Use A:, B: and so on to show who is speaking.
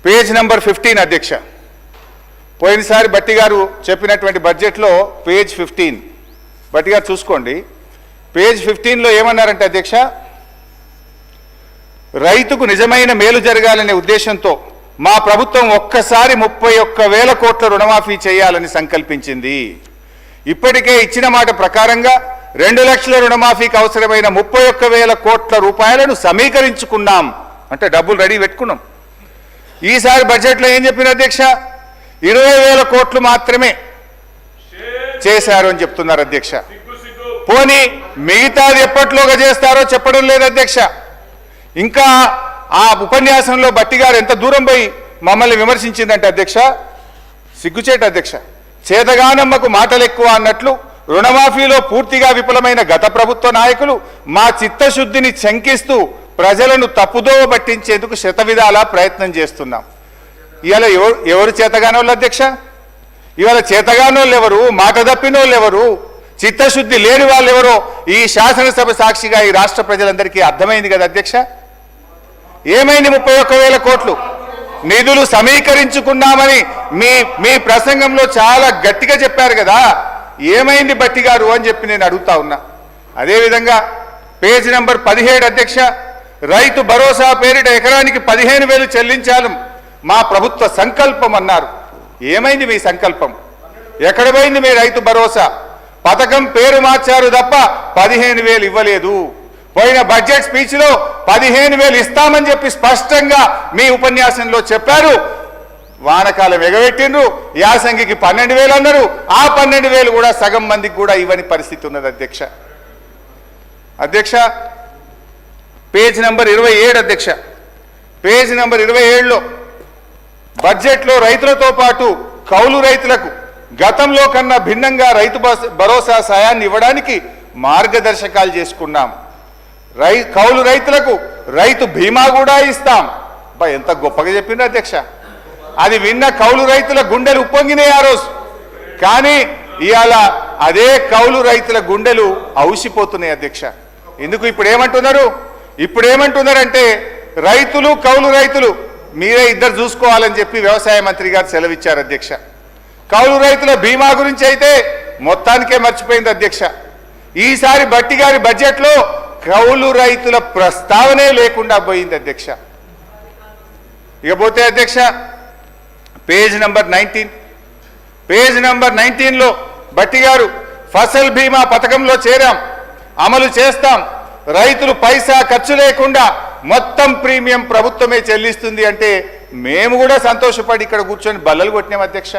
A: Page number 15 అధ్యక్ష. పోయినసారి బట్టి గారు చెప్పినటువంటి బడ్జెట్లో పేజ్ 15 బట్టి గారు చూసుకోండి. పేజ్ 15లో ఏమన్నారంటే అధ్యక్ష, రైతుకు నిజమైన మేలు జరగాలనే ఉద్దేశంతో మా ప్రభుత్వం ఒక్కసారి 31,000 కోట్ల రుణమాఫీ చేయాలని సంకల్పించింది. ఇప్పటికే ఇచ్చిన మాట ప్రకారంగా 2 లక్షల రుణమాఫీకి అవసరమైన 31,000 కోట్ల రూపాయలను సమీకరించుకున్నాం. అంటే డబ్బులు రెడీ పెట్టుకున్నాం. ఈసారి బడ్జెట్లో ఏం చెప్పిన అధ్యక్ష, 20,000 కోట్లు మాత్రమే చేశారు అని చెప్తున్నారు అధ్యక్ష. పోనీ మిగతాది ఎప్పట్లోగా చేస్తారో చెప్పడం లేదు అధ్యక్ష. ఇంకా ఆ ఉపన్యాసంలో బట్టి గారు ఎంత దూరం పోయి మమ్మల్ని విమర్శించిందంటే అధ్యక్ష, సిగ్గుచేట అధ్యక్ష. చేతగానమ్మకు మాటలు ఎక్కువ అన్నట్లు రుణమాఫీలో పూర్తిగా విఫలమైన గత ప్రభుత్వ నాయకులు మా చిత్తశుద్ధిని శంకిస్తూ ప్రజలను తప్పుదోవ పట్టించేందుకు శతవిధాలా ప్రయత్నం చేస్తున్నాం. ఇవాళ ఎవరు చేతగానోళ్ళు అధ్యక్ష? ఇవాళ చేతగానోళ్ళు ఎవరు, మాట తప్పినోళ్ళు ఎవరు, చిత్తశుద్ధి లేని వాళ్ళు ఎవరో ఈ శాసనసభ సాక్షిగా ఈ రాష్ట్ర ప్రజలందరికీ అర్థమైంది కదా అధ్యక్ష. ఏమైంది 31,000 కోట్లు నిధులు సమీకరించుకున్నామని మీ ప్రసంగంలో చాలా గట్టిగా చెప్పారు కదా, ఏమైంది బట్టి గారు అని చెప్పి నేను అడుగుతా ఉన్నా. అదేవిధంగా పేజ్ నంబర్ 17 అధ్యక్ష, రైతు భరోసా పేరిట ఎకరానికి 15,000 చెల్లించాలి మా ప్రభుత్వ సంకల్పం అన్నారు. ఏమైంది మీ సంకల్పం? ఎక్కడ పోయింది మీ రైతు భరోసా? పథకం పేరు మార్చారు తప్ప 15,000 ఇవ్వలేదు. పోయిన బడ్జెట్ స్పీచ్లో 15,000 ఇస్తామని చెప్పి స్పష్టంగా మీ ఉపన్యాసంలో చెప్పారు. వానకాలం ఎగబెట్టిండ్రు, యాసంగికి 12,000 అన్నారు. ఆ 12,000 కూడా సగం మందికి కూడా ఇవ్వని పరిస్థితి ఉన్నది అధ్యక్ష. అధ్యక్ష పేజ్ నంబర్ 27 అధ్యక్ష, పేజ్ నంబర్ 27లో బడ్జెట్లో రైతులతో పాటు కౌలు రైతులకు గతంలో కన్నా భిన్నంగా రైతు భరోసా సాయాన్ని ఇవ్వడానికి మార్గదర్శకాలు చేసుకున్నాం. కౌలు రైతులకు రైతు బీమా కూడా ఇస్తాం. ఎంత గొప్పగా చెప్పింది అధ్యక్ష. అది విన్న కౌలు రైతుల గుండెలు ఉప్పొంగినాయి ఆ రోజు. కానీ ఇవాళ అదే కౌలు రైతుల గుండెలు ఔసిపోతున్నాయి అధ్యక్ష. ఎందుకు ఇప్పుడు ఏమంటున్నారంటే రైతులు కౌలు రైతులు మీరే ఇద్దరు చూసుకోవాలని చెప్పి వ్యవసాయ మంత్రి గారు సెలవిచ్చారు అధ్యక్ష. కౌలు రైతుల బీమా గురించి అయితే మొత్తానికే మర్చిపోయింది అధ్యక్ష. ఈసారి బట్టి గారి బడ్జెట్లో కౌలు రైతుల ప్రస్తావనే లేకుండా పోయింది అధ్యక్ష. ఇకపోతే అధ్యక్ష పేజ్ నంబర్ 19లో బట్టి గారు ఫసల్ బీమా పథకంలో చేరాం, అమలు చేస్తాం, రైతులు పైసా ఖర్చు లేకుండా మొత్తం ప్రీమియం ప్రభుత్వమే చెల్లిస్తుంది అంటే మేము కూడా సంతోషపడి ఇక్కడ కూర్చొని బల్లలు కొట్టినాం అధ్యక్ష.